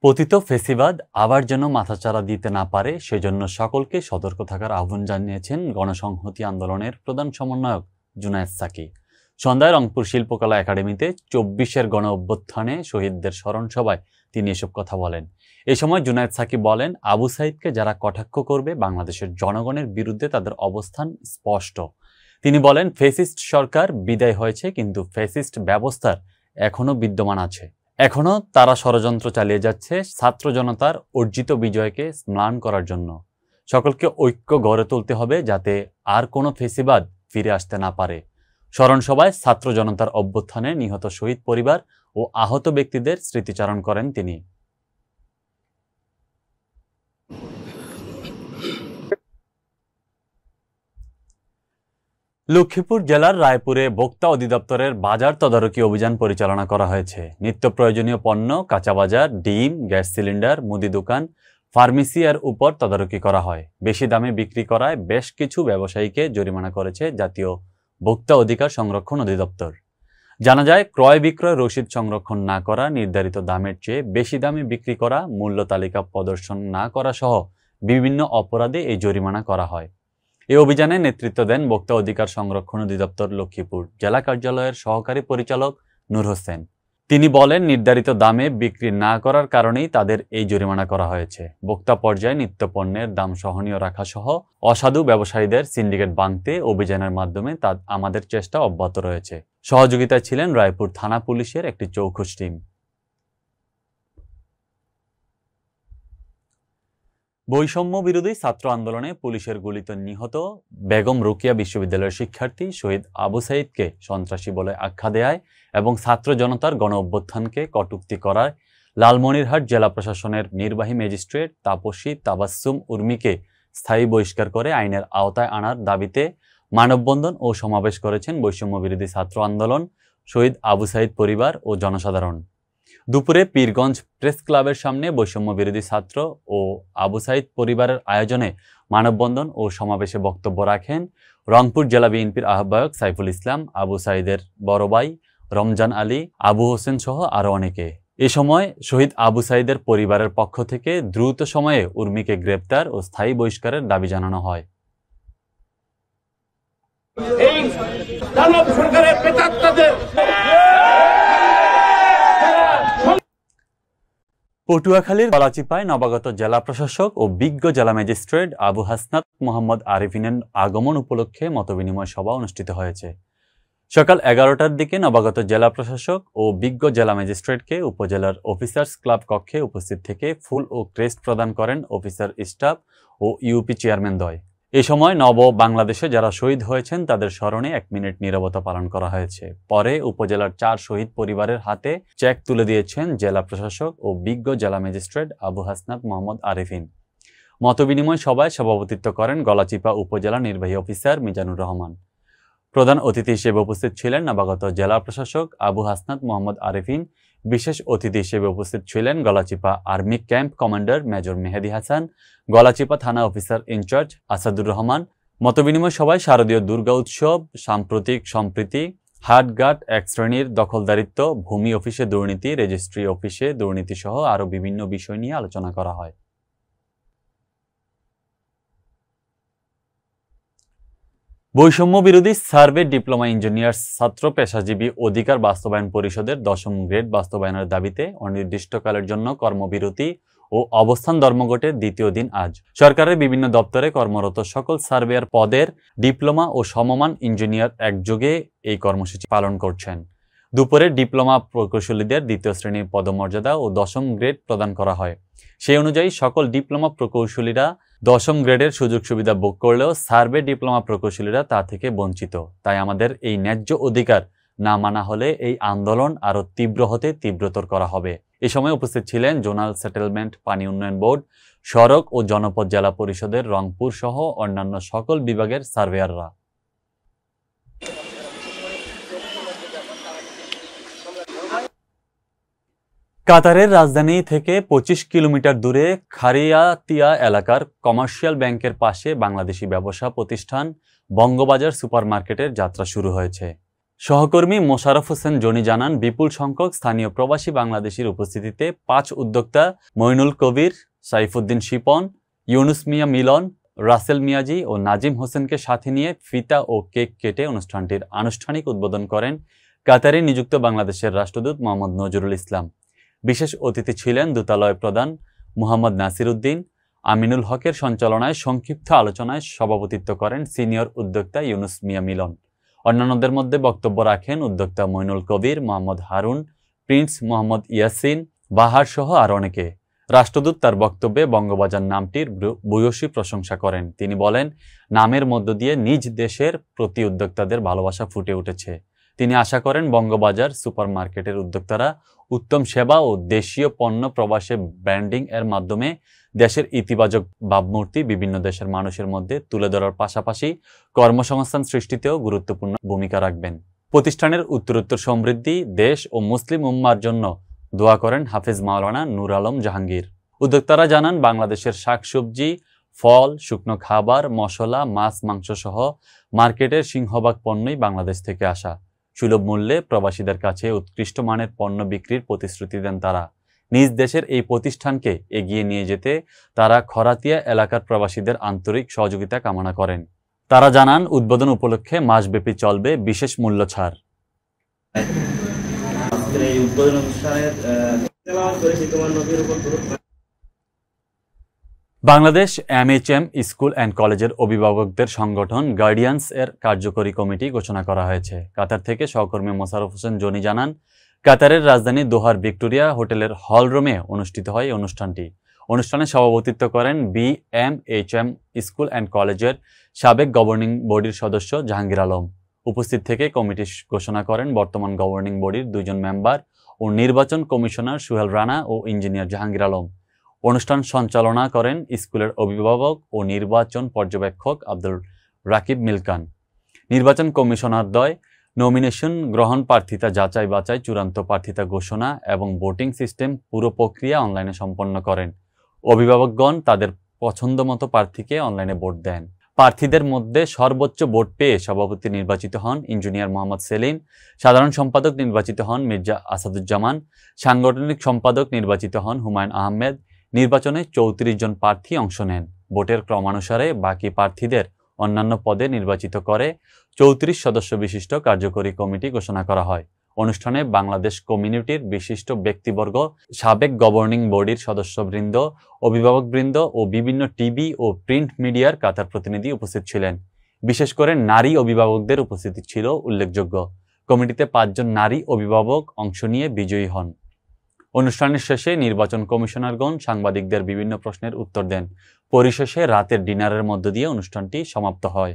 পতিত ফেসিবাদ আবার যেন মাথাচাড়া দিতে না পারে সেজন্য সকলকে সতর্ক থাকার আহ্বান জানিয়েছেন গণসংহতি আন্দোলনের প্রধান সমন্বয়ক জুনায়েদ সাকি। সন্ধ্যায় রংপুর শিল্পকলা একাডেমিতে ২৪-এর গণ অভ্যুত্থানে শহীদদের স্মরণ সভায় তিনি এসব কথা বলেন। এ সময় জুনায়েদ সাকি বলেন, আবু সাইদকে যারা কটাক্ষ করবে বাংলাদেশের জনগণের বিরুদ্ধে তাদের অবস্থান স্পষ্ট। তিনি বলেন, ফ্যাসিস্ট সরকার বিদায় হয়েছে, কিন্তু ফ্যাসিস্ট ব্যবস্থার এখনো বিদ্যমান আছে। এখনো তারা ষড়যন্ত্র চালিয়ে যাচ্ছে ছাত্র জনতার অর্জিত বিজয়কে ম্লান করার জন্য। সকলকে ঐক্য গড়ে তুলতে হবে যাতে আর কোনো ফেসিবাদ ফিরে আসতে না পারে। স্মরণ সভায় ছাত্র জনতার অভ্যুত্থানে নিহত শহীদ পরিবার ও আহত ব্যক্তিদের স্মৃতিচারণ করেন তিনি। লক্ষ্মীপুর জেলার রায়পুরে ভোক্তা অধিদপ্তরের বাজার তদারকি অভিযান পরিচালনা করা হয়েছে। নিত্য প্রয়োজনীয় পণ্য, কাঁচা বাজার, ডিম, গ্যাস সিলিন্ডার, মুদি দোকান, ফার্মেসি এর উপর তদারকি করা হয়। বেশি দামে বিক্রি করায় বেশ কিছু ব্যবসায়ীকে জরিমানা করেছে জাতীয় ভোক্তা অধিকার সংরক্ষণ অধিদপ্তর। জানা যায়, ক্রয় বিক্রয় রসিদ সংরক্ষণ না করা, নির্ধারিত দামের চেয়ে বেশি দামে বিক্রি করা, মূল্য তালিকা প্রদর্শন না করা সহ বিভিন্ন অপরাধে এই জরিমানা করা হয়। এই অভিযানে নেতৃত্ব দেন ভোক্তা অধিকার সংরক্ষণ অধিদপ্তর লক্ষ্মীপুর জেলা কার্যালয়ের সহকারী পরিচালক নূর হোসেন। তিনি বলেন, নির্ধারিত দামে বিক্রি না করার কারণেই তাদের এই জরিমানা করা হয়েছে। ভোক্তা পর্যায়ে নিত্য পণ্যের দাম সহনীয় রাখা সহ অসাধু ব্যবসায়ীদের সিন্ডিকেট ভাঙতে অভিযানের মাধ্যমে আমাদের চেষ্টা অব্যাহত রয়েছে। সহযোগিতায় ছিলেন রায়পুর থানা পুলিশের একটি চৌখুশ টিম। বৈষম্য বিরোধী ছাত্র আন্দোলনে পুলিশের গুলিতে নিহত বেগম রোকেয়া বিশ্ববিদ্যালয়ের শিক্ষার্থী শহীদ আবু সাইদকে সন্ত্রাসী বলে আখ্যা দেয় এবং ছাত্র জনতার গণ অভ্যুত্থানকে কটূক্তি করায় লালমনিরহাট জেলা প্রশাসনের নির্বাহী ম্যাজিস্ট্রেট তাপসী তাবাসসুম উর্মিকে স্থায়ী বহিষ্কার করে আইনের আওতায় আনার দাবিতে মানববন্ধন ও সমাবেশ করেছেন বৈষম্য বিরোধী ছাত্র আন্দোলন, শহীদ আবু সাইদ পরিবার ও জনসাধারণ। দুপুরে পীরগঞ্জ প্রেস ক্লাবের সামনে বৈষম্য বিরোধী ছাত্র ও আবু সাইদ পরিবারের আয়োজনে মানববন্ধন ও সমাবেশে বক্তব্য রাখেন রংপুর জেলা বিএনপির আহ্বায়ক সাইফুল ইসলাম, আবু সাইদের বড় ভাই রমজান আলী, আবু হোসেন সহ আরো অনেকে। এ সময় শহীদ আবু সাইদের পরিবারের পক্ষ থেকে দ্রুত সময়ে উর্মিকে গ্রেপ্তার ও স্থায়ী বহিষ্কারের দাবি জানানো হয়। পটুয়াখালীর গলাচিপায় নবাগত জেলা প্রশাসক ও বিজ্ঞ জেলা ম্যাজিস্ট্রেট আবু হাসনাত মোহাম্মদ আরিফিনের আগমন উপলক্ষে মতবিনিময় সভা অনুষ্ঠিত হয়েছে। সকাল 11টার দিকে নবাগত জেলা প্রশাসক ও বিজ্ঞ জেলা ম্যাজিস্ট্রেটকে উপজেলার অফিসার্স ক্লাব কক্ষে উপস্থিত থেকে ফুল ও ক্রেস্ট প্রদান করেন অফিসার স্টাফ ও ইউপি চেয়ারম্যানদ্বয়। এ সময় নব বাংলাদেশে যারা শহীদ হয়েছেন তাদের স্মরণে 1 মিনিট নীরবতা পালন করা হয়েছে। পরে উপজেলার 4 শহীদ পরিবারের হাতে চেক তুলে দিয়েছেন জেলা প্রশাসক ও বিজ্ঞ জেলা ম্যাজিস্ট্রেট আবু হাসনাত মোহাম্মদ আরিফিন। মতবিনিময় সভায় সভাপতিত্ব করেন গলাচিপা উপজেলা নির্বাহী অফিসার মিজানুর রহমান। প্রধান অতিথি হিসেবে উপস্থিত ছিলেন নবাগত জেলা প্রশাসক আবু হাসনাত মোহাম্মদ আরিফিন। বিশেষ অতিথি হিসেবে উপস্থিত ছিলেন Galachipa army camp commander major Mehedi Hasan, Galachipa থানা অফিসার ইনচার্জ আসাদুর রহমান। মতবিনিময় সভায় শারদীয় দুর্গা উৎসব, সাম্প্রতিক সম্প্রীতি, হাটঘাট 1 শ্রেণীর দখলদারিত্ব, ভূমি অফিসে দুর্নীতি, রেজিস্ট্রি অফিসে দুর্নীতি সহ আরও বিভিন্ন বিষয় নিয়ে আলোচনা করা হয়। বৈষম্য বিরোধী সার্ভে ডিপ্লোমা ইঞ্জিনিয়ার্স ছাত্র পেশাজীবী অধিকার বাস্তবায়ন পরিষদের 10ম গ্রেড বাস্তবায়নের দাবিতে অনির্দিষ্টকালের জন্য কর্মবিরতি ও অবস্থান ধর্মঘটের দ্বিতীয় দিন আজ সরকারের বিভিন্ন দপ্তরে কর্মরত সকল সার্ভেয়ার পদের ডিপ্লোমা ও সমমান ইঞ্জিনিয়ার একযোগে এই কর্মসূচি পালন করছেন। দুপুরে ডিপ্লোমা প্রকৌশলীদের 2য় শ্রেণীর পদমর্যাদা ও 10ম গ্রেড প্রদান করা হয়। সেই অনুযায়ী সকল ডিপ্লোমা প্রকৌশলীরা 10ম গ্রেডের সুযোগ সুবিধা ভোগ করলেও সার্ভে ডিপ্লোমা প্রকৌশলীরা তা থেকে বঞ্চিত। তাই আমাদের এই ন্যায্য অধিকার না মানা হলে এই আন্দোলন আরও তীব্র হতে তীব্রতর করা হবে। এ সময় উপস্থিত ছিলেন জোনাল সেটেলমেন্ট পানি উন্নয়ন বোর্ড, সড়ক ও জনপদ জেলা পরিষদের রংপুর সহ অন্যান্য সকল বিভাগের সার্ভেয়াররা। কাতারের রাজধানী থেকে 25 কিলোমিটার দূরে খারিয়াতিয়া এলাকার কমার্শিয়াল ব্যাংকের পাশে বাংলাদেশি ব্যবসা প্রতিষ্ঠান বঙ্গবাজার সুপারমার্কেটের যাত্রা শুরু হয়েছে। সহকর্মী মোশাররফ হোসেন জনি জানান, বিপুল সংখ্যক স্থানীয় প্রবাসী বাংলাদেশির উপস্থিতিতে 5 উদ্যোক্তা মইনুল কবির, সাইফুদ্দিন শিপন, ইউনুস মিয়া মিলন, রাসেল মিয়াজি ও নাজিম হোসেনকে সাথে নিয়ে ফিতা ও কেক কেটে অনুষ্ঠানটির আনুষ্ঠানিক উদ্বোধন করেন কাতারে নিযুক্ত বাংলাদেশের রাষ্ট্রদূত মোহাম্মদ নজরুল ইসলাম। বিশেষ অতিথি ছিলেন দূতালয় প্রধান মুহাম্মদ নাসির উদ্দিন। আমিনুল হকের সঞ্চালনায় সংক্ষিপ্ত আলোচনায় সভাপতিত্ব করেন সিনিয়র উদ্যোক্তা ইউনুস মিয়া মিলন। অন্যান্যদের মধ্যে বক্তব্য রাখেন উদ্যোক্তা মইনুল কবির, মোহাম্মদ হারুন, প্রিন্স মোহাম্মদ ইয়াসিন, বাহার সহ আরও অনেকে। রাষ্ট্রদূত তার বক্তব্যে বঙ্গবাজার নামটির ভূয়সী প্রশংসা করেন। তিনি বলেন, নামের মধ্য দিয়ে নিজ দেশের প্রতি উদ্যোক্তাদের ভালোবাসা ফুটে উঠেছে। তিনি আশা করেন বঙ্গবাজার সুপারমার্কেটের উদ্যোক্তারা উত্তম সেবা ও দেশীয় পণ্য প্রবাসে ব্র্যান্ডিং এর মাধ্যমে দেশের ইতিবাচক ভাবমূর্তি বিভিন্ন দেশের মানুষের মধ্যে তুলে ধরার পাশাপাশি কর্মসংস্থান সৃষ্টিতেও গুরুত্বপূর্ণ ভূমিকা রাখবেন। প্রতিষ্ঠানের উত্তরোত্তর সমৃদ্ধি, দেশ ও মুসলিম উম্মার জন্য দোয়া করেন হাফেজ মাওলানা নূর আলম জাহাঙ্গীর। উদ্যোক্তারা জানান, বাংলাদেশের শাকসবজি, ফল, শুকনো খাবার, মশলা, মাছ, মাংস সহ মার্কেটের সিংহভাগ পণ্যই বাংলাদেশ থেকে আসা। সুলভ মূল্যে প্রবাসীদের কাছে উৎকৃষ্ট মানের পণ্য বিক্রির প্রতিশ্রুতি দেন তারা। নিজ দেশের এই প্রতিষ্ঠানকে এগিয়ে নিয়ে যেতে তারা খরাতিয়া এলাকার প্রবাসীদের আন্তরিক সহযোগিতা কামনা করেন। তারা জানান, উদ্বোধন উপলক্ষে মাসব্যাপী চলবে বিশেষ মূল্য ছাড়। বাংলাদেশ MHM স্কুল অ্যান্ড কলেজের অভিভাবকদের সংগঠন গার্ডিয়ানস এর কার্যকরী কমিটি ঘোষণা করা হয়েছে। কাতার থেকে সহকর্মী মোশাররফ হোসেন জনি জানান, কাতারের রাজধানী দোহার ভিক্টোরিয়া হোটেলের হল রুমে অনুষ্ঠিত হয় এই অনুষ্ঠানটি। অনুষ্ঠানে সভাপতিত্ব করেন BMHM স্কুল অ্যান্ড কলেজের সাবেক গভর্নিং বডির সদস্য জাহাঙ্গীর আলম। উপস্থিত থেকে কমিটি ঘোষণা করেন বর্তমান গভর্নিং বডির 2 জন মেম্বার ও নির্বাচন কমিশনার সুহেল রানা ও ইঞ্জিনিয়ার জাহাঙ্গীর আলম। অনুষ্ঠান সঞ্চালনা করেন স্কুলের অভিভাবক ও নির্বাচন পর্যবেক্ষক আব্দুল রাকিব মিলকান। নির্বাচন কমিশনারদ্বয় নমিনেশন গ্রহণ, প্রার্থিতা যাচাই বাছাই, চূড়ান্ত প্রার্থিতা ঘোষণা এবং ভোটিং সিস্টেম পুরো প্রক্রিয়া অনলাইনে সম্পন্ন করেন। অভিভাবকগণ তাদের পছন্দমতো প্রার্থীকে অনলাইনে ভোট দেন। প্রার্থীদের মধ্যে সর্বোচ্চ ভোট পেয়ে সভাপতি নির্বাচিত হন ইঞ্জিনিয়ার মোহাম্মদ সেলিম, সাধারণ সম্পাদক নির্বাচিত হন মির্জা আসাদুজ্জামান, সাংগঠনিক সম্পাদক নির্বাচিত হন হুমায়ুন আহমেদ। নির্বাচনে 34 জন প্রার্থী অংশ নেন। ভোটের ক্রমানুসারে বাকি প্রার্থীদের অন্যান্য পদে নির্বাচিত করে 34 সদস্য বিশিষ্ট কার্যকরী কমিটি ঘোষণা করা হয়। অনুষ্ঠানে বাংলাদেশ কমিউনিটির বিশিষ্ট ব্যক্তিবর্গ, সাবেক গভর্নিং বডির সদস্যবৃন্দ, অভিভাবকবৃন্দ ও বিভিন্ন টিভি ও প্রিন্ট মিডিয়ার কাতার প্রতিনিধি উপস্থিত ছিলেন। বিশেষ করে নারী অভিভাবকদের উপস্থিতি ছিল উল্লেখযোগ্য। কমিটিতে 5 জন নারী অভিভাবক অংশ নিয়ে বিজয়ী হন। অনুষ্ঠানের শেষে নির্বাচন কমিশনারগণ সাংবাদিকদের বিভিন্ন প্রশ্নের উত্তর দেন। পরিশেষে রাতের ডিনারের মধ্য দিয়ে অনুষ্ঠানটি সমাপ্ত হয়।